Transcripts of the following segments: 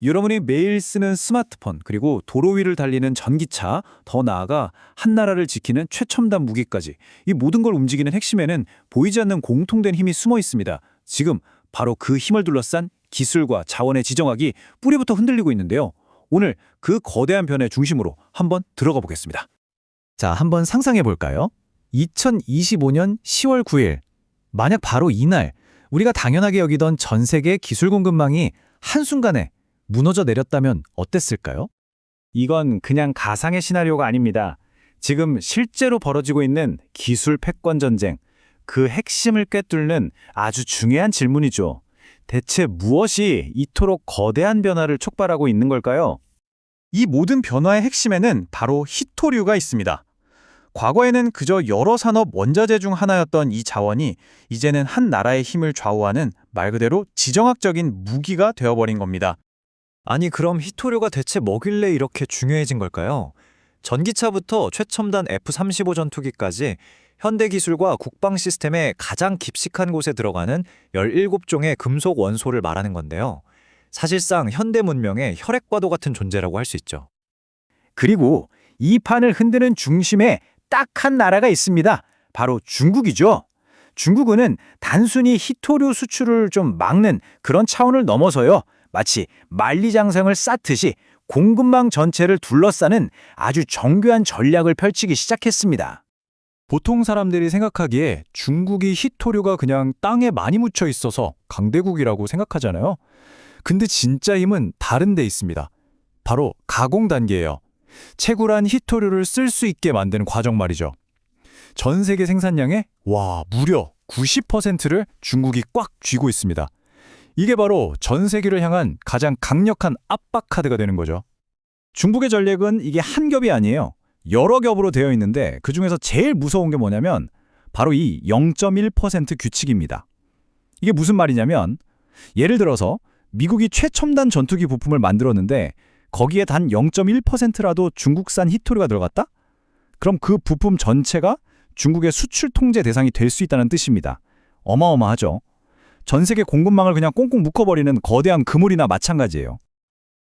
여러분이 매일 쓰는 스마트폰, 그리고 도로 위를 달리는 전기차, 더 나아가 한나라를 지키는 최첨단 무기까지 이 모든 걸 움직이는 핵심에는 보이지 않는 공통된 힘이 숨어 있습니다. 지금 바로 그 힘을 둘러싼 기술과 자원의 지정학이 뿌리부터 흔들리고 있는데요. 오늘 그 거대한 변의 중심으로 한번 들어가 보겠습니다. 자, 한번 상상해 볼까요? 2025년 10월 9일. 만약 바로 이날 우리가 당연하게 여기던 전 세계 기술 공급망이 한순간에 무너져 내렸다면 어땠을까요? 이건 그냥 가상의 시나리오가 아닙니다. 지금 실제로 벌어지고 있는 기술 패권 전쟁, 그 핵심을 꿰뚫는 아주 중요한 질문이죠. 대체 무엇이 이토록 거대한 변화를 촉발하고 있는 걸까요? 이 모든 변화의 핵심에는 바로 히토류가 있습니다. 과거에는 그저 여러 산업 원자재 중 하나였던 이 자원이 이제는 한 나라의 힘을 좌우하는 말 그대로 지정학적인 무기가 되어버린 겁니다. 아니, 그럼 히토류가 대체 뭐길래 이렇게 중요해진 걸까요? 전기차부터 최첨단 F-35 전투기까지 현대 기술과 국방 시스템의 가장 깊숙한 곳에 들어가는 17종의 금속 원소를 말하는 건데요. 사실상 현대 문명의 혈액과도 같은 존재라고 할 수 있죠. 그리고 이 판을 흔드는 중심에 딱 한 나라가 있습니다. 바로 중국이죠. 중국은 단순히 히토류 수출을 좀 막는 그런 차원을 넘어서요. 마치 만리장성을 쌓듯이 공급망 전체를 둘러싸는 아주 정교한 전략을 펼치기 시작했습니다. 보통 사람들이 생각하기에 중국이 히토류가 그냥 땅에 많이 묻혀 있어서 강대국이라고 생각하잖아요. 근데 진짜 힘은 다른 데 있습니다. 바로 가공 단계예요. 채굴한 히토류를 쓸 수 있게 만드는 과정 말이죠. 전 세계 생산량의 무려 90%를 중국이 꽉 쥐고 있습니다. 이게 바로 전 세계를 향한 가장 강력한 압박 카드가 되는 거죠. 중국의 전략은 이게 한 겹이 아니에요. 여러 겹으로 되어 있는데 그중에서 제일 무서운 게 뭐냐면 바로 이 0.1% 규칙입니다. 이게 무슨 말이냐면 예를 들어서 미국이 최첨단 전투기 부품을 만들었는데 거기에 단 0.1%라도 중국산 히토류가 들어갔다? 그럼 그 부품 전체가 중국의 수출 통제 대상이 될 수 있다는 뜻입니다. 어마어마하죠. 전 세계 공급망을 그냥 꽁꽁 묶어버리는 거대한 그물이나 마찬가지예요.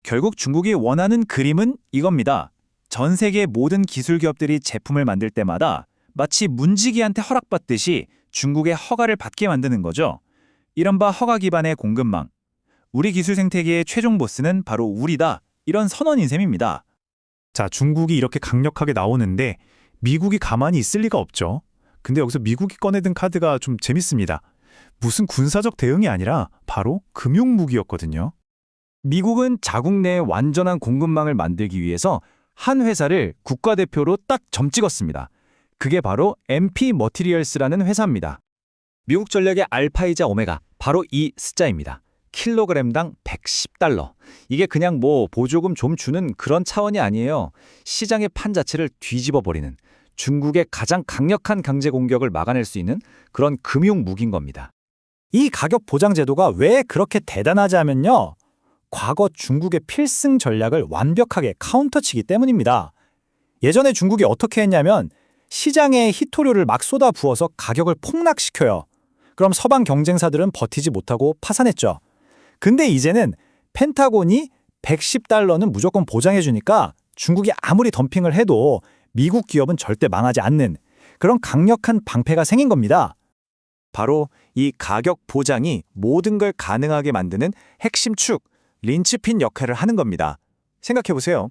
결국 중국이 원하는 그림은 이겁니다. 전 세계 모든 기술 기업들이 제품을 만들 때마다 마치 문지기한테 허락받듯이 중국의 허가를 받게 만드는 거죠. 이른바 허가 기반의 공급망. 우리 기술 생태계의 최종 보스는 바로 우리다. 이런 선언인 셈입니다. 자, 중국이 이렇게 강력하게 나오는데 미국이 가만히 있을 리가 없죠. 근데 여기서 미국이 꺼내든 카드가 좀 재밌습니다. 무슨 군사적 대응이 아니라 바로 금융무기였거든요. 미국은 자국 내에 완전한 공급망을 만들기 위해서 한 회사를 국가대표로 딱 점찍었습니다. 그게 바로 MP 머티리얼스라는 회사입니다. 미국 전략의 알파이자 오메가, 바로 이 숫자입니다. 킬로그램당 110달러. 이게 그냥 보조금 좀 주는 그런 차원이 아니에요. 시장의 판 자체를 뒤집어버리는, 중국의 가장 강력한 강제 공격을 막아낼 수 있는 그런 금융 무기인 겁니다. 이 가격 보장 제도가 왜 그렇게 대단하지 하면요. 과거 중국의 필승 전략을 완벽하게 카운터치기 때문입니다. 예전에 중국이 어떻게 했냐면 시장에 히토류를 막 쏟아 부어서 가격을 폭락시켜요. 그럼 서방 경쟁사들은 버티지 못하고 파산했죠. 근데 이제는 펜타곤이 110달러는 무조건 보장해주니까 중국이 아무리 덤핑을 해도 미국 기업은 절대 망하지 않는 그런 강력한 방패가 생긴 겁니다. 바로 이 가격 보장이 모든 걸 가능하게 만드는 핵심 축, 린치핀 역할을 하는 겁니다. 생각해보세요.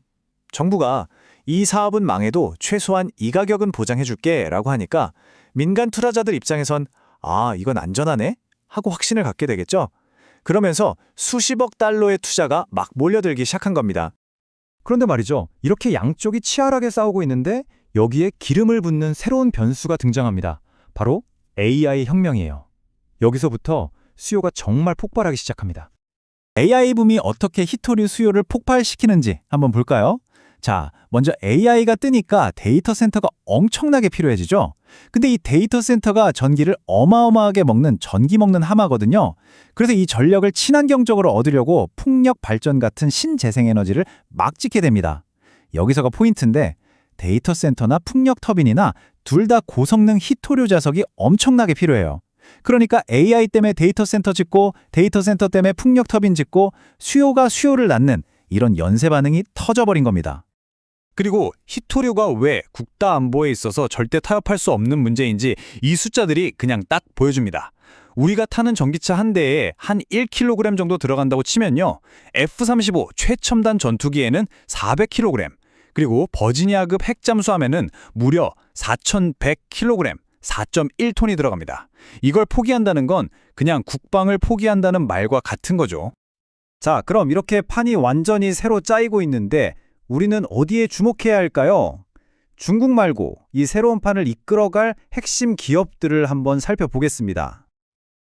정부가 이 사업은 망해도 최소한 이 가격은 보장해줄게 라고 하니까 민간 투자자들 입장에선 이건 안전하네? 하고 확신을 갖게 되겠죠. 그러면서 수십억 달러의 투자가 막 몰려들기 시작한 겁니다. 그런데 말이죠. 이렇게 양쪽이 치열하게 싸우고 있는데 여기에 기름을 붓는 새로운 변수가 등장합니다. 바로 AI 혁명이에요. 여기서부터 수요가 정말 폭발하기 시작합니다. AI 붐이 어떻게 히토류 수요를 폭발시키는지 한번 볼까요? 자, 먼저 AI가 뜨니까 데이터 센터가 엄청나게 필요해지죠. 근데 이 데이터 센터가 전기를 어마어마하게 먹는 전기 먹는 하마거든요. 그래서 이 전력을 친환경적으로 얻으려고 풍력 발전 같은 신재생에너지를 막 짓게 됩니다. 여기서가 포인트인데 데이터 센터나 풍력 터빈이나 둘 다 고성능 히토류 자석이 엄청나게 필요해요. 그러니까 AI 때문에 데이터 센터 짓고 데이터 센터 때문에 풍력 터빈 짓고 수요가 수요를 낳는 이런 연쇄 반응이 터져버린 겁니다. 그리고 히토류가 왜 국가 안보에 있어서 절대 타협할 수 없는 문제인지 이 숫자들이 그냥 딱 보여줍니다. 우리가 타는 전기차 한 대에 한 1kg 정도 들어간다고 치면요. F-35 최첨단 전투기에는 400kg, 그리고 버지니아급 핵잠수함에는 무려 4,100kg, 4.1톤이 들어갑니다. 이걸 포기한다는 건 그냥 국방을 포기한다는 말과 같은 거죠. 자, 그럼 이렇게 판이 완전히 새로 짜이고 있는데 우리는 어디에 주목해야 할까요? 중국 말고 이 새로운 판을 이끌어갈 핵심 기업들을 한번 살펴보겠습니다.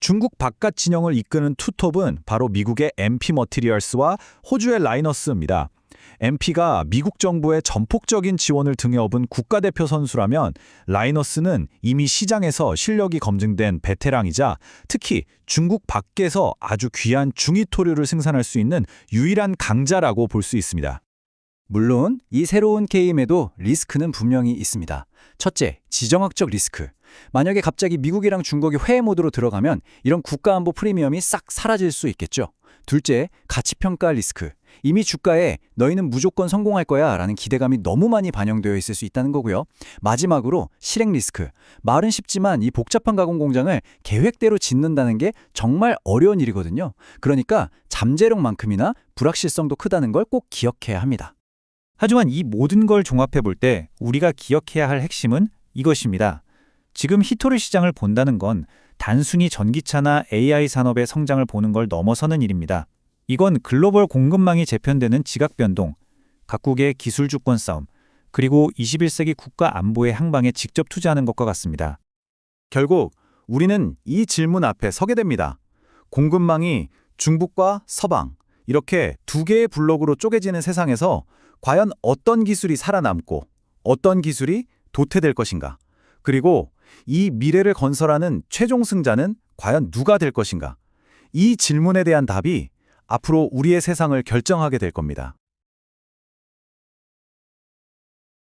중국 바깥 진영을 이끄는 투톱은 바로 미국의 MP 머티리얼스와 호주의 라이너스입니다. MP가 미국 정부의 전폭적인 지원을 등에 업은 국가대표 선수라면 라이너스는 이미 시장에서 실력이 검증된 베테랑이자 특히 중국 밖에서 아주 귀한 중위토류를 생산할 수 있는 유일한 강자라고 볼 수 있습니다. 물론 이 새로운 게임에도 리스크는 분명히 있습니다. 첫째, 지정학적 리스크. 만약에 갑자기 미국이랑 중국이 회의 모드로 들어가면 이런 국가안보 프리미엄이 싹 사라질 수 있겠죠. 둘째, 가치평가 리스크. 이미 주가에 너희는 무조건 성공할 거야 라는 기대감이 너무 많이 반영되어 있을 수 있다는 거고요. 마지막으로 실행 리스크. 말은 쉽지만 이 복잡한 가공 공장을 계획대로 짓는다는 게 정말 어려운 일이거든요. 그러니까 잠재력만큼이나 불확실성도 크다는 걸 꼭 기억해야 합니다. 하지만 이 모든 걸 종합해 볼 때 우리가 기억해야 할 핵심은 이것입니다. 지금 히토류 시장을 본다는 건 단순히 전기차나 AI 산업의 성장을 보는 걸 넘어서는 일입니다. 이건 글로벌 공급망이 재편되는 지각 변동, 각국의 기술 주권 싸움, 그리고 21세기 국가 안보의 항방에 직접 투자하는 것과 같습니다. 결국 우리는 이 질문 앞에 서게 됩니다. 공급망이 중국과 서방, 이렇게 두 개의 블록으로 쪼개지는 세상에서 과연 어떤 기술이 살아남고 어떤 기술이 도태될 것인가? 그리고 이 미래를 건설하는 최종 승자는 과연 누가 될 것인가? 이 질문에 대한 답이 앞으로 우리의 세상을 결정하게 될 겁니다.